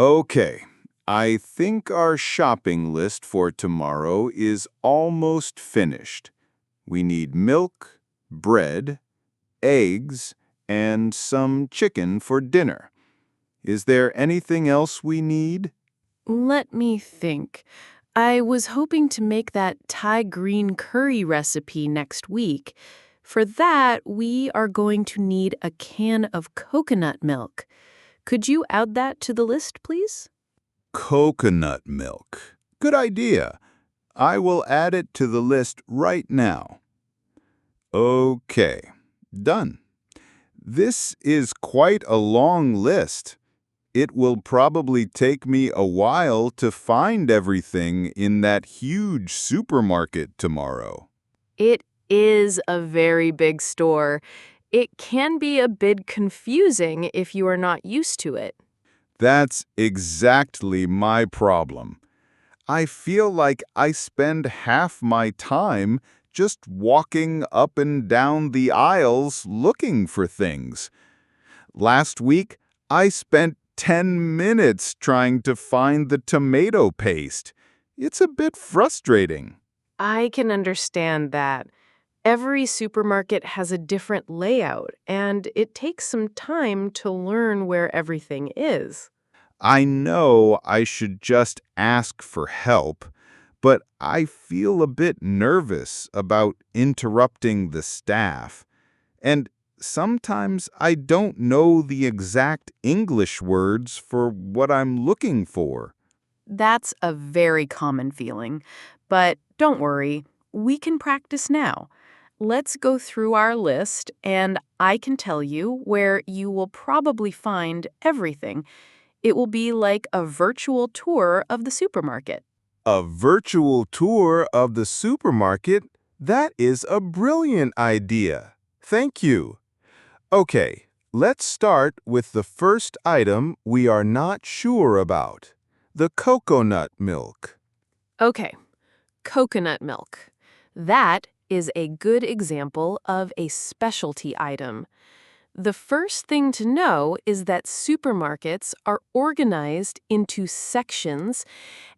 Okay, I think our shopping list for tomorrow is almost finished. We need milk, bread, eggs, and some chicken for dinner. Is there anything else we need? Let me think. I was hoping to make that Thai green curry recipe next week. For that, we are going to need a can of coconut milk. Could you add that to the list, please? Coconut milk. Good idea. I will add it to the list right now. Okay, done. This is quite a long list. It will probably take me a while to find everything in that huge supermarket tomorrow. It is a very big store. It can be a bit confusing if you are not used to it. That's exactly my problem. I feel like I spend half my time just walking up and down the aisles looking for things. Last week, I spent 10 minutes trying to find the tomato paste. It's a bit frustrating. I can understand that. Every supermarket has a different layout, and it takes some time to learn where everything is. I know I should just ask for help, but I feel a bit nervous about interrupting the staff. And sometimes I don't know the exact English words for what I'm looking for. That's a very common feeling. But don't worry, we can practice now. Let's go through our list, and I can tell you where you will probably find everything. It will be like a virtual tour of the supermarket. A virtual tour of the supermarket? That is a brilliant idea. Thank you. Okay, let's start with the first item we are not sure about, the coconut milk. Okay, coconut milk. That is a good example of a specialty item. The first thing to know is that supermarkets are organized into sections,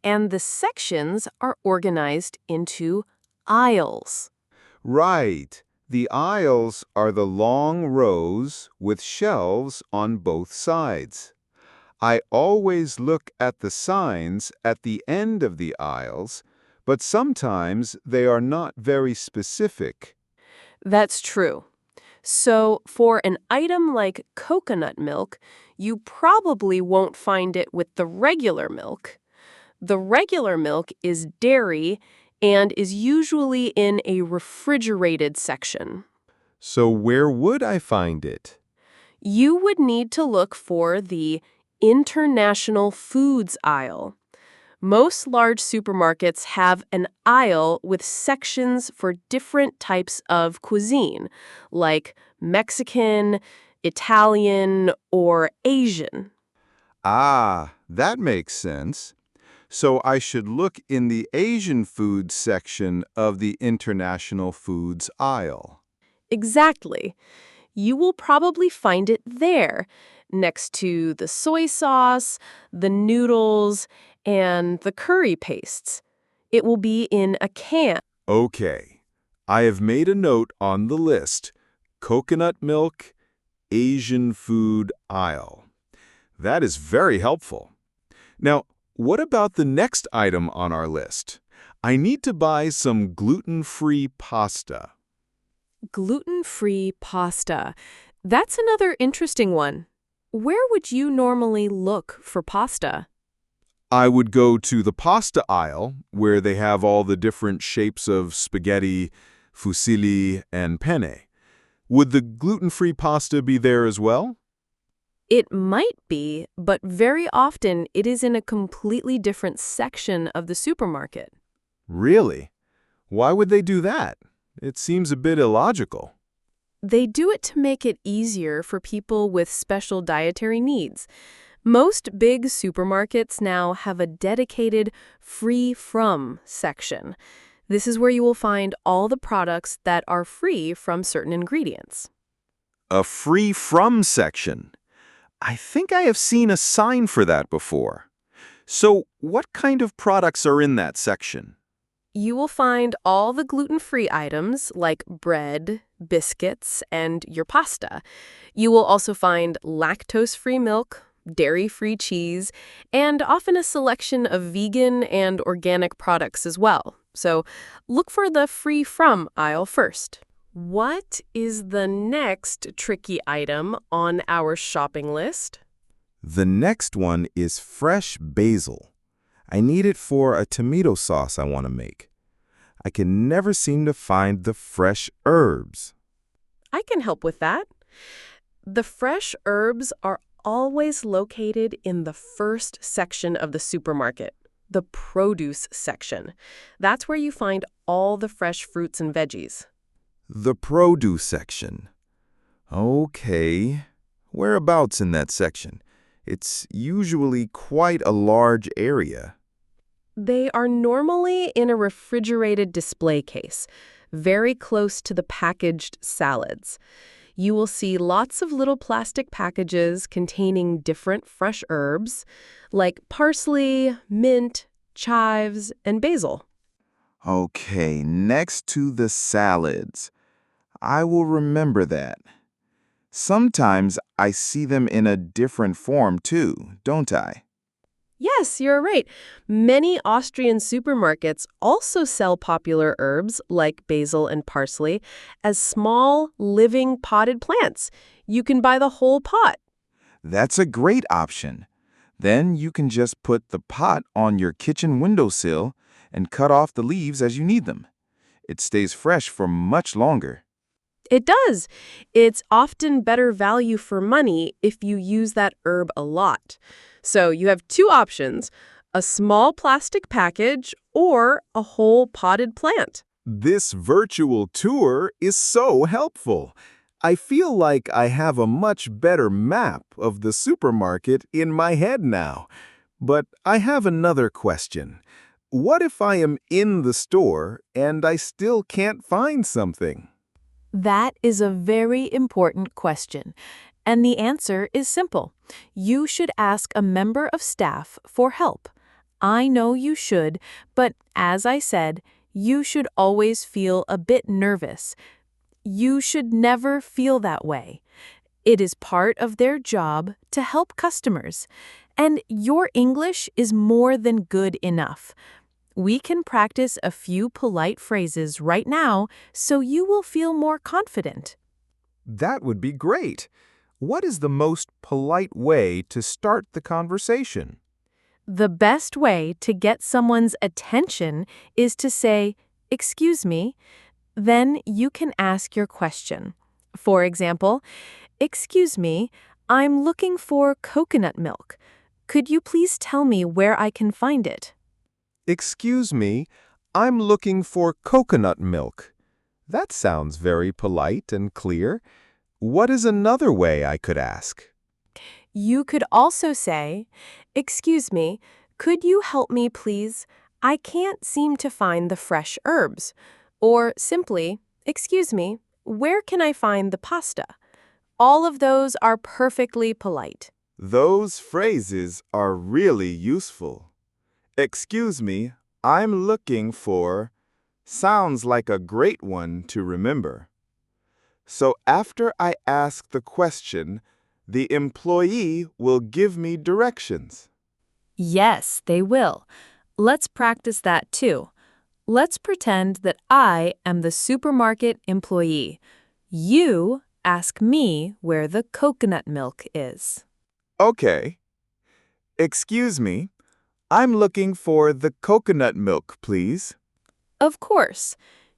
and the sections are organized into aisles. Right. The aisles are the long rows with shelves on both sides. I always look at the signs at the end of the aisles, but sometimes they are not very specific. That's true. So, for an item like coconut milk, you probably won't find it with the regular milk. The regular milk is dairy and is usually in a refrigerated section. So where would I find it? You would need to look for the international foods aisle. Most large supermarkets have an aisle with sections for different types of cuisine, like Mexican, Italian, or Asian. Ah, that makes sense. So I should look in the Asian food section of the international foods aisle. Exactly. You will probably find it there, next to the soy sauce, the noodles, and the curry pastes. It will be in a can. Okay, I have made a note on the list. Coconut milk, Asian food aisle. That is very helpful. Now, what about the next item on our list? I need to buy some gluten-free pasta. Gluten-free pasta. That's another interesting one. Where would you normally look for pasta? I would go to the pasta aisle, where they have all the different shapes of spaghetti, fusilli, and penne. Would the gluten-free pasta be there as well? It might be, but very often it is in a completely different section of the supermarket. Really? Why would they do that? It seems a bit illogical. They do it to make it easier for people with special dietary needs. Most big supermarkets now have a dedicated free from section. This is where you will find all the products that are free from certain ingredients. A free from section. I think I have seen a sign for that before. So, what kind of products are in that section? You will find all the gluten-free items like bread, biscuits, and your pasta. You will also find lactose-free milk, dairy-free cheese, and often a selection of vegan and organic products as well. So look for the free from aisle first. What is the next tricky item on our shopping list? The next one is fresh basil. I need it for a tomato sauce I want to make. I can never seem to find the fresh herbs. I can help with that. The fresh herbs are always located in the first section of the supermarket, the produce section. That's where you find all the fresh fruits and veggies. The produce section. Okay. Whereabouts in that section? It's usually quite a large area. They are normally in a refrigerated display case, very close to the packaged salads. You will see lots of little plastic packages containing different fresh herbs, like parsley, mint, chives, and basil. Okay, next to the salads. I will remember that. Sometimes I see them in a different form too, don't I? Yes, you're right. Many Austrian supermarkets also sell popular herbs like basil and parsley as small, living potted plants. You can buy the whole pot. That's a great option. Then you can just put the pot on your kitchen windowsill and cut off the leaves as you need them. It stays fresh for much longer. It does. It's often better value for money if you use that herb a lot. So you have two options, a small plastic package or a whole potted plant. This virtual tour is so helpful. I feel like I have a much better map of the supermarket in my head now. But I have another question. What if I am in the store and I still can't find something? That is a very important question, and the answer is simple. You should ask a member of staff for help. I know you should, but as I said, you should always feel a bit nervous. You should never feel that way. It is part of their job to help customers, and your English is more than good enough. We can practice a few polite phrases right now so you will feel more confident. That would be great. What is the most polite way to start the conversation? The best way to get someone's attention is to say, "Excuse me." Then you can ask your question. For example, "Excuse me, I'm looking for coconut milk. Could you please tell me where I can find it?" Excuse me, I'm looking for coconut milk. That sounds very polite and clear. What is another way I could ask? You could also say, "Excuse me, could you help me please? I can't seem to find the fresh herbs." Or simply, "Excuse me, where can I find the pasta?" All of those are perfectly polite. Those phrases are really useful. Excuse me, I'm looking for sounds like a great one to remember. So after I ask the question, the employee will give me directions. Yes, they will. Let's practice that too. Let's pretend that I am the supermarket employee. You ask me where the coconut milk is. Okay. Excuse me, I'm looking for the coconut milk, please. Of course,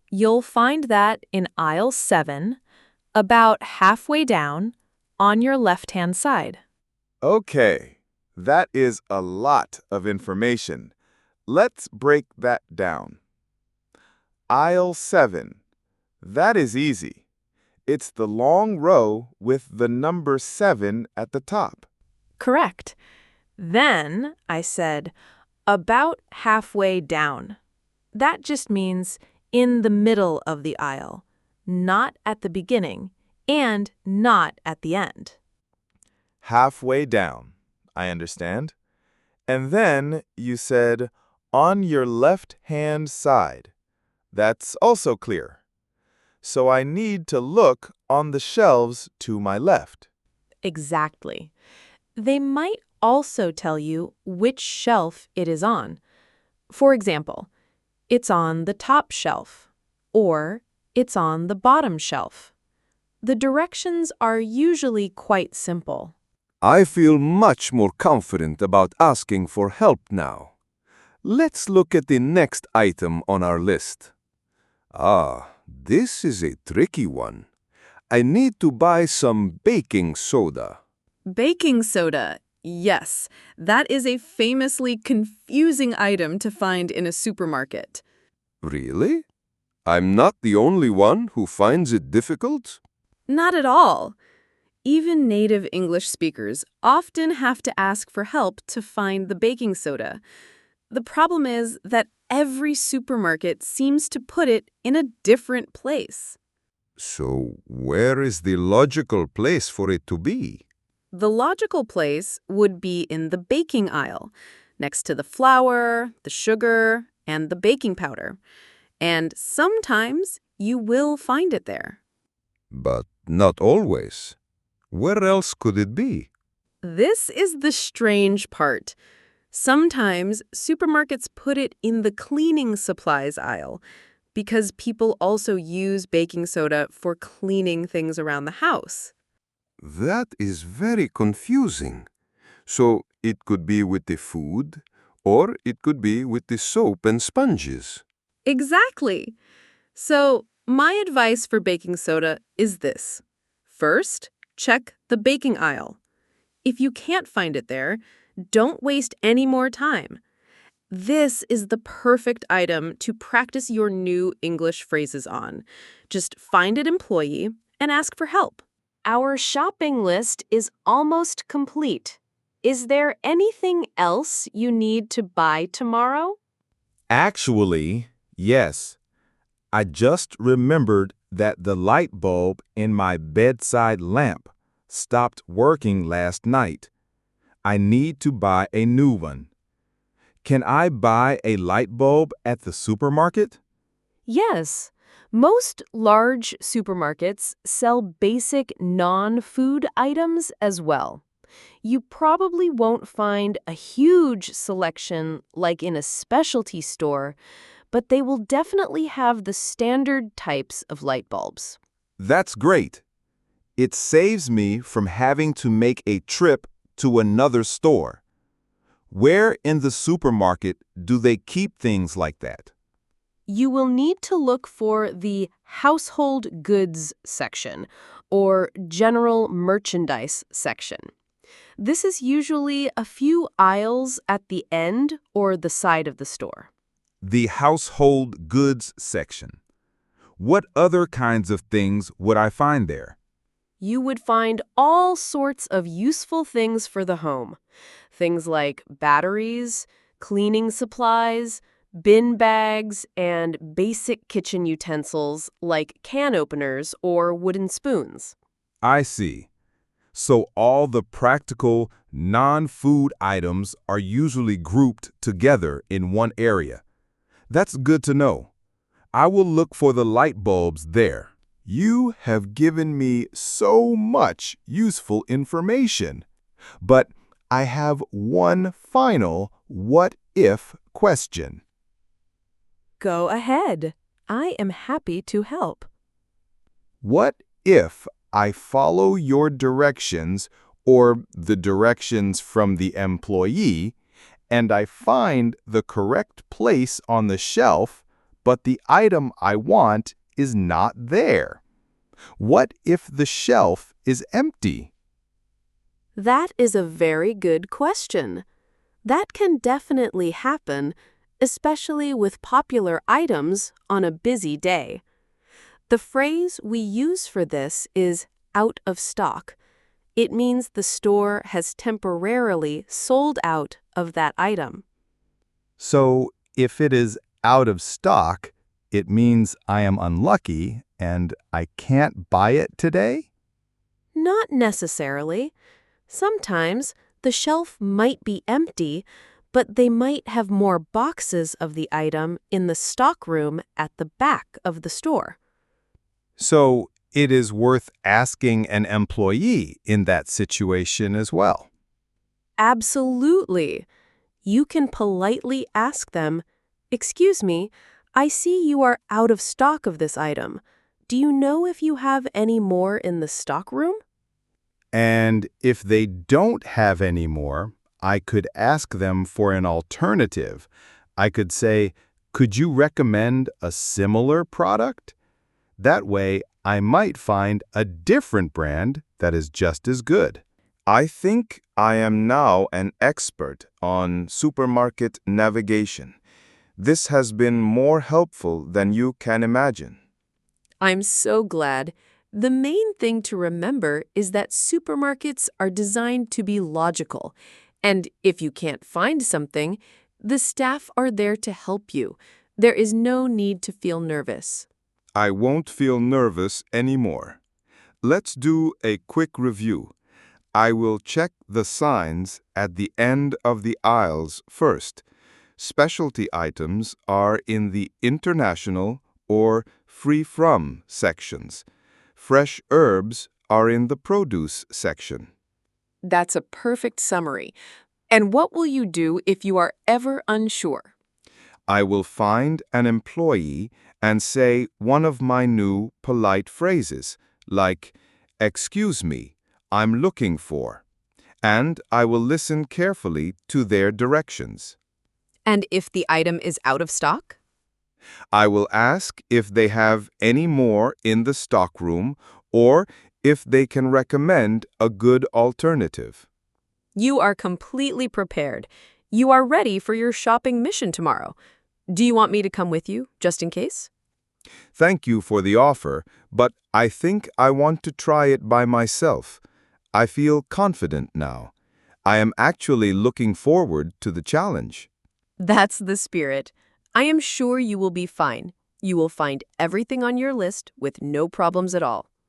you'll find that in aisle 7, about halfway down, on your left-hand side. Okay, that is a lot of information. Let's break that down. Aisle 7. That is easy. It's the long row with the number 7 at the top. Correct. Then I said, about halfway down. That just means in the middle of the aisle, not at the beginning and not at the end. halfway down. I understand. And then you said, on your left-hand side. That's also clear. So I need to look on the shelves to my left. Exactly. They might also tell you which shelf it is on. For example, it's on the top shelf, or it's on the bottom shelf. The directions are usually quite simple. I feel much more confident about asking for help now. Let's look at the next item on our list. This is a tricky one. I need to buy some baking soda. Baking soda. Yes, that is a famously confusing item to find in a supermarket. Really? I'm not the only one who finds it difficult? Not at all. Even native English speakers often have to ask for help to find the baking soda. The problem is that every supermarket seems to put it in a different place. So, where is the logical place for it to be? The logical place would be in the baking aisle, next to the flour, the sugar, and the baking powder. And sometimes you will find it there. But not always. Where else could it be? This is the strange part. Sometimes supermarkets put it in the cleaning supplies aisle because people also use baking soda for cleaning things around the house. That is very confusing. So, it could be with the food, or it could be with the soap and sponges. Exactly. So, my advice for baking soda is this. First, check the baking aisle. If you can't find it there, don't waste any more time. This is the perfect item to practice your new English phrases on. Just find an employee and ask for help. Our shopping list is almost complete. Is there anything else you need to buy tomorrow? Actually, yes. I just remembered that the light bulb in my bedside lamp stopped working last night. I need to buy a new one. Can I buy a light bulb at the supermarket? Yes. Most large supermarkets sell basic non-food items as well. You probably won't find a huge selection like in a specialty store, but they will definitely have the standard types of light bulbs. That's great. It saves me from having to make a trip to another store. Where in the supermarket do they keep things like that? You will need to look for the household goods section or general merchandise section. This is usually a few aisles at the end or the side of the store. The household goods section. What other kinds of things would I find there? You would find all sorts of useful things for the home. Things like batteries, cleaning supplies, bin bags, and basic kitchen utensils like can openers or wooden spoons. I see. So all the practical, non-food items are usually grouped together in one area. That's good to know. I will look for the light bulbs there. You have given me so much useful information. But I have one final what-if question. Go ahead. I am happy to help. What if I follow your directions or the directions from the employee and I find the correct place on the shelf, but the item I want is not there? What if the shelf is empty? That is a very good question. That can definitely happen, especially with popular items on a busy day. The phrase we use for this is out of stock. It means the store has temporarily sold out of that item. So if it is out of stock, it means I am unlucky and I can't buy it today? Not necessarily. Sometimes the shelf might be empty, but they might have more boxes of the item in the stock room at the back of the store. So it is worth asking an employee in that situation as well. Absolutely. You can politely ask them, "Excuse me, I see you are out of stock of this item. Do you know if you have any more in the stock room?" And if they don't have any more, I could ask them for an alternative. I could say, "Could you recommend a similar product?" That way, I might find a different brand that is just as good. I think I am now an expert on supermarket navigation. This has been more helpful than you can imagine. I'm so glad. The main thing to remember is that supermarkets are designed to be logical. And if you can't find something, the staff are there to help you. There is no need to feel nervous. I won't feel nervous anymore. Let's do a quick review. I will check the signs at the end of the aisles first. Specialty items are in the international or free-from sections. Fresh herbs are in the produce section. That's a perfect summary. And what will you do if you are ever unsure? I will find an employee and say one of my new polite phrases, like, "Excuse me, I'm looking for," and I will listen carefully to their directions. And if the item is out of stock? I will ask if they have any more in the stockroom or if they can recommend a good alternative. You are completely prepared. You are ready for your shopping mission tomorrow. Do you want me to come with you, just in case? Thank you for the offer, but I think I want to try it by myself. I feel confident now. I am actually looking forward to the challenge. That's the spirit. I am sure you will be fine. You will find everything on your list with no problems at all.